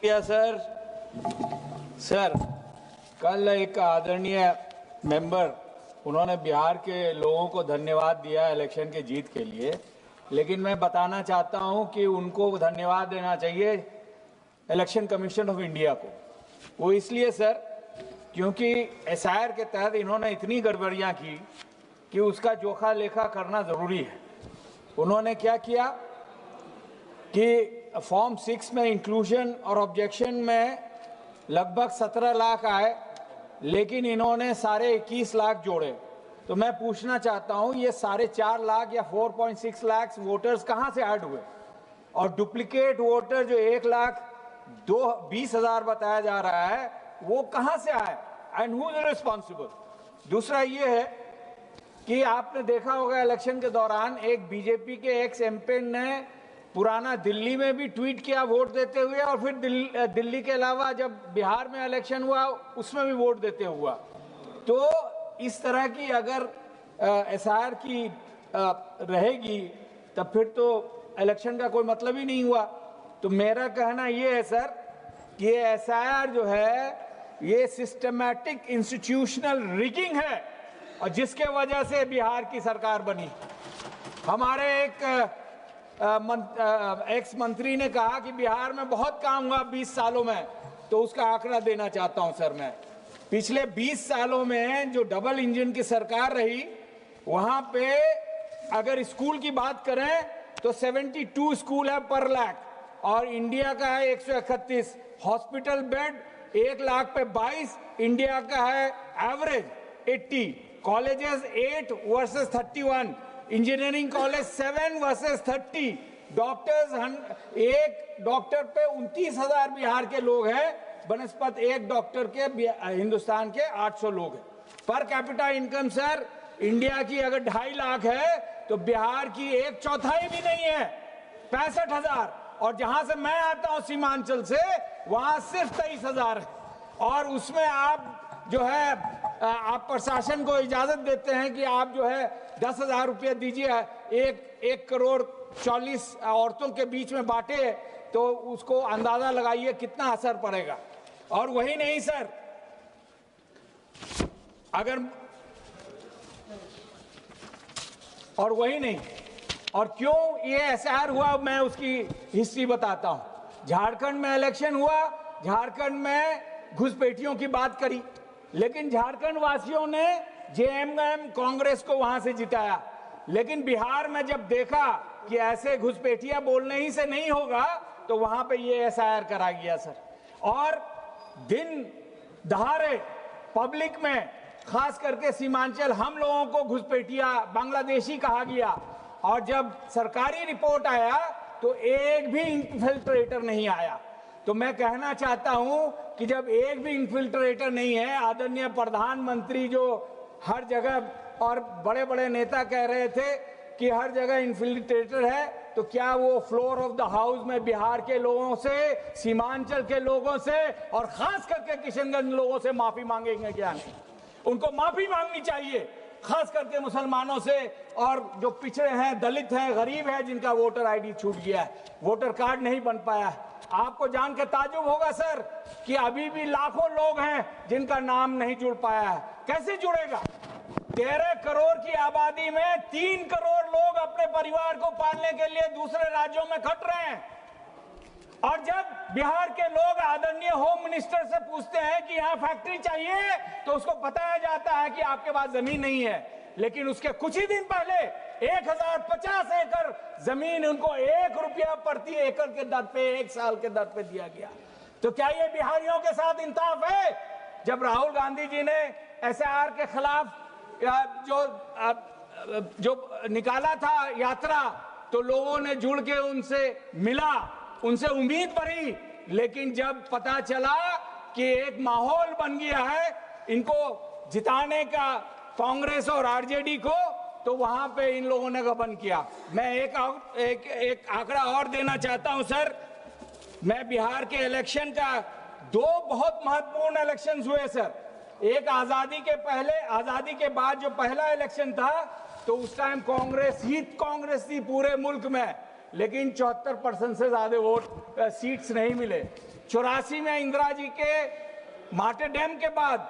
या सर कल एक आदरणीय मेंबर उन्होंने बिहार के लोगों को धन्यवाद दिया इलेक्शन के जीत के लिए, लेकिन मैं बताना चाहता हूं कि उनको धन्यवाद देना चाहिए इलेक्शन कमीशन ऑफ इंडिया को। वो इसलिए सर क्योंकि एसआईआर के तहत इन्होंने इतनी गड़बड़ियां की कि उसका जोखा लेखा करना ज़रूरी है। उन्होंने क्या किया कि फॉर्म 6 में इंक्लूजन और ऑब्जेक्शन में लगभग 17 लाख आए, लेकिन इन्होंने सारे 21 लाख जोड़े। तो मैं पूछना चाहता हूं ये सारे 4 लाख या 4.6 लाख वोटर्स कहां से ऐड हुए, और डुप्लीकेट वोटर जो 1,20,000 बताया जा रहा है वो कहां से आए, एंड हु इज रिस्पॉन्सिबल। दूसरा ये है कि आपने देखा होगा इलेक्शन के दौरान एक बीजेपी के एक्स एमपी ने पुराना दिल्ली में भी ट्वीट किया वोट देते हुए, और फिर दिल्ली के अलावा जब बिहार में इलेक्शन हुआ उसमें भी वोट देते हुआ। तो इस तरह की अगर एसआईआर की रहेगी तब फिर तो इलेक्शन का कोई मतलब ही नहीं हुआ। तो मेरा कहना ये है सर कि ये एसआईआर जो है ये सिस्टमैटिक इंस्टीट्यूशनल रिगिंग है, और जिसके वजह से बिहार की सरकार बनी। हमारे एक एक्स मंत्री ने कहा कि बिहार में बहुत काम हुआ 20 सालों में, तो उसका आंकड़ा देना चाहता हूं सर मैं। पिछले 20 सालों में जो डबल इंजन की सरकार रही वहां पे अगर स्कूल की बात करें तो 72 स्कूल है पर लाख, और इंडिया का है 131। हॉस्पिटल बेड 1 लाख पे 22, इंडिया का है average 80। Colleges 8 versus 31, engineering college 7 versus 30, doctors एक डॉक्टर पे 29,000 बिहार के लोग हैं, बनस्पत एक डॉक्टर के हिंदुस्तान के 800 लोग हैं। Per capita income sir India की अगर 2.5 लाख है तो बिहार की 1/4 भी नहीं है, 65,000। और जहां से मैं आता हूं सीमांचल से वहां सिर्फ 23,000 है, और उसमें आप जो है आप प्रशासन को इजाजत देते हैं कि आप जो है 10,000 रुपये दीजिए, 1 करोड़ 40 औरतों के बीच में बांटे, तो उसको अंदाजा लगाइए कितना असर पड़ेगा। और वही नहीं सर, और क्यों ये एसआईआर हुआ मैं उसकी हिस्ट्री बताता हूं। झारखंड में इलेक्शन हुआ, झारखंड में घुसपैठियों की बात करी, लेकिन झारखंड वासियों ने जेएमएम कांग्रेस को वहां से जिताया। लेकिन बिहार में जब देखा कि ऐसे घुसपैठिया बोलने ही से नहीं होगा तो वहां पे ये एसआईआर करा गया सर। और दिन दहाड़े पब्लिक में खास करके सीमांचल हम लोगों को घुसपैठिया बांग्लादेशी कहा गया, और जब सरकारी रिपोर्ट आया तो एक भी इन्फिल्ट्रेटर नहीं आया। तो मैं कहना चाहता हूं कि जब एक भी इन्फिल्ट्रेटर नहीं है, आदरणीय प्रधानमंत्री जो हर जगह और बड़े बड़े नेता कह रहे थे कि हर जगह इन्फिल्ट्रेटर है, तो क्या वो फ्लोर ऑफ द हाउस में बिहार के लोगों से, सीमांचल के लोगों से और खास करके किशनगंज लोगों से माफी मांगेंगे? क्या नहीं, उनको माफी मांगनी चाहिए, खास करके मुसलमानों से, और जो पिछड़े हैं, दलित हैं, गरीब हैं, जिनका वोटर आईडी छूट गया है, वोटर कार्ड नहीं बन पाया है। आपको जान के ताज्जुब होगा सर कि अभी भी लाखों लोग हैं जिनका नाम नहीं जुड़ पाया है। कैसे जुड़ेगा? 13 करोड़ की आबादी में 3 करोड़ लोग अपने परिवार को पालने के लिए दूसरे राज्यों में खट रहे हैं, और जब बिहार के लोग आदरणीय होम मिनिस्टर से पूछते हैं कि यहाँ फैक्ट्री चाहिए तो उसको बताया जाता है कि आपके पास जमीन नहीं है। लेकिन उसके कुछ ही दिन पहले 1050 एकड़ जमीन उनको 1 रुपया प्रति एकड़ के दर पे 1 साल के दर पे दिया गया। तो क्या ये बिहारियों के साथ इंसाफ है? जब राहुल गांधी जी ने एसआईआर के खिलाफ जो निकाला था यात्रा, तो लोगों ने जुड़ के उनसे मिला, उनसे उम्मीद बढ़ी, लेकिन जब पता चला कि एक माहौल बन गया है इनको जिताने का कांग्रेस और आरजेडी को, तो वहां पे इन लोगों ने गबन किया। मैं एक आंकड़ा और देना चाहता हूं सर। मैं बिहार के इलेक्शन का 2 बहुत महत्वपूर्ण इलेक्शन हुए सर। एक आजादी के पहले, आजादी के बाद जो पहला इलेक्शन था तो उस टाइम कांग्रेस थी पूरे मुल्क में, लेकिन 74% से ज्यादा वोट सीट्स नहीं मिले। 84 में इंदिरा जी के माटे डैम के बाद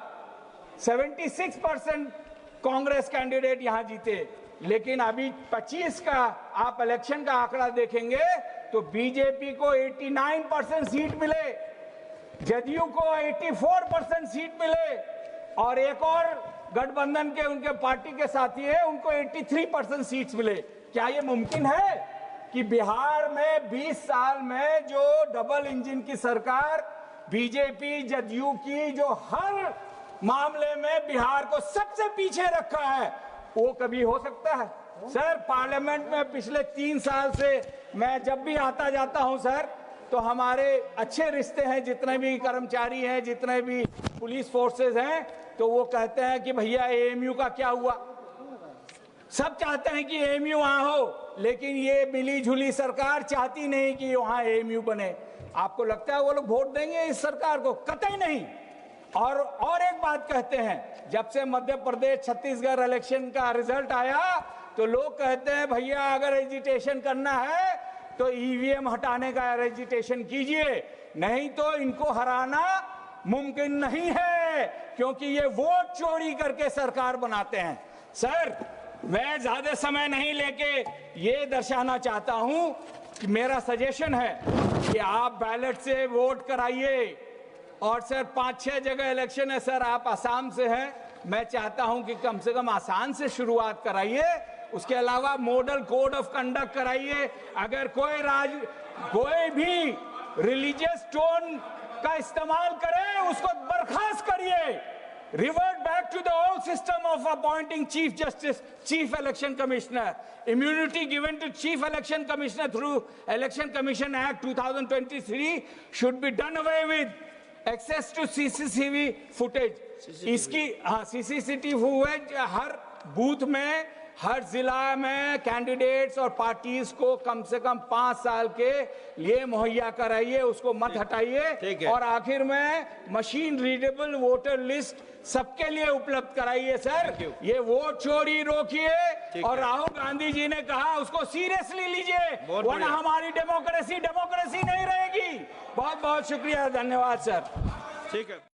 76% कांग्रेस कैंडिडेट यहां जीते, लेकिन अभी 25 का आप इलेक्शन का आंकड़ा देखेंगे तो बीजेपी को 89% सीट मिले, जदयू को 84% सीट मिले, और एक और गठबंधन के उनके पार्टी के साथी है उनको 83% सीट्स मिले। क्या ये मुमकिन है कि बिहार में 20 साल में जो डबल इंजन की सरकार बीजेपी जदयू की, जो हर मामले में बिहार को सबसे पीछे रखा है, वो कभी हो सकता है? सर, पार्लियामेंट में पिछले 3 साल से मैं जब भी आता जाता हूं सर, तो हमारे अच्छे रिश्ते हैं, जितने भी कर्मचारी हैं, जितने भी पुलिस फोर्सेस हैं, तो वो कहते हैं कि भैया एएमयू का क्या हुआ। सब चाहते हैं कि एएमयू वहां हो, लेकिन ये मिली जुली सरकार चाहती नहीं कि वहां एएमयू बने। आपको लगता है वो लोग वोट देंगे इस सरकार को? कतई नहीं। और एक बात कहते हैं, जब से मध्य प्रदेश छत्तीसगढ़ इलेक्शन का रिजल्ट आया तो लोग कहते हैं भैया अगर एजिटेशन करना है तो ईवीएम हटाने का एजिटेशन कीजिए, नहीं तो इनको हराना मुमकिन नहीं है, क्योंकि ये वोट चोरी करके सरकार बनाते हैं। सर, मैं ज्यादा समय नहीं लेके ये दर्शाना चाहता हूं कि मेरा सजेशन है कि आप बैलेट से वोट कराइए। और सर 5-6 जगह इलेक्शन है सर, आप आसाम से हैं, मैं चाहता हूं कि कम से कम आसान से शुरुआत कराइए, उसके अलावा मॉडल कोड ऑफ कंडक्ट कराइए। अगर कोई भी रिलीजियस टोन का इस्तेमाल करे उसको बर्खास्त करिए। Revert back to the old system of appointing Chief Justice, Chief Election Commissioner. Immunity given to Chief Election Commissioner through Election Commission Act 2023 should be done away with. Access to CCTV footage. इसकी CCTV footage हर booth में, हर जिला में candidates और parties को कम से कम 5 साल के लिए मुहैया कराइए, उसको मत हटाइए। और आखिर में मशीन रीडेबल वोटर लिस्ट सबके लिए उपलब्ध कराइए सर। ये वोट चोरी रोकिए, और राहुल गांधी जी ने कहा उसको सीरियसली लीजिए, वरना हमारी डेमोक्रेसी नहीं रहेगी। बहुत बहुत शुक्रिया, धन्यवाद सर। ठीक है।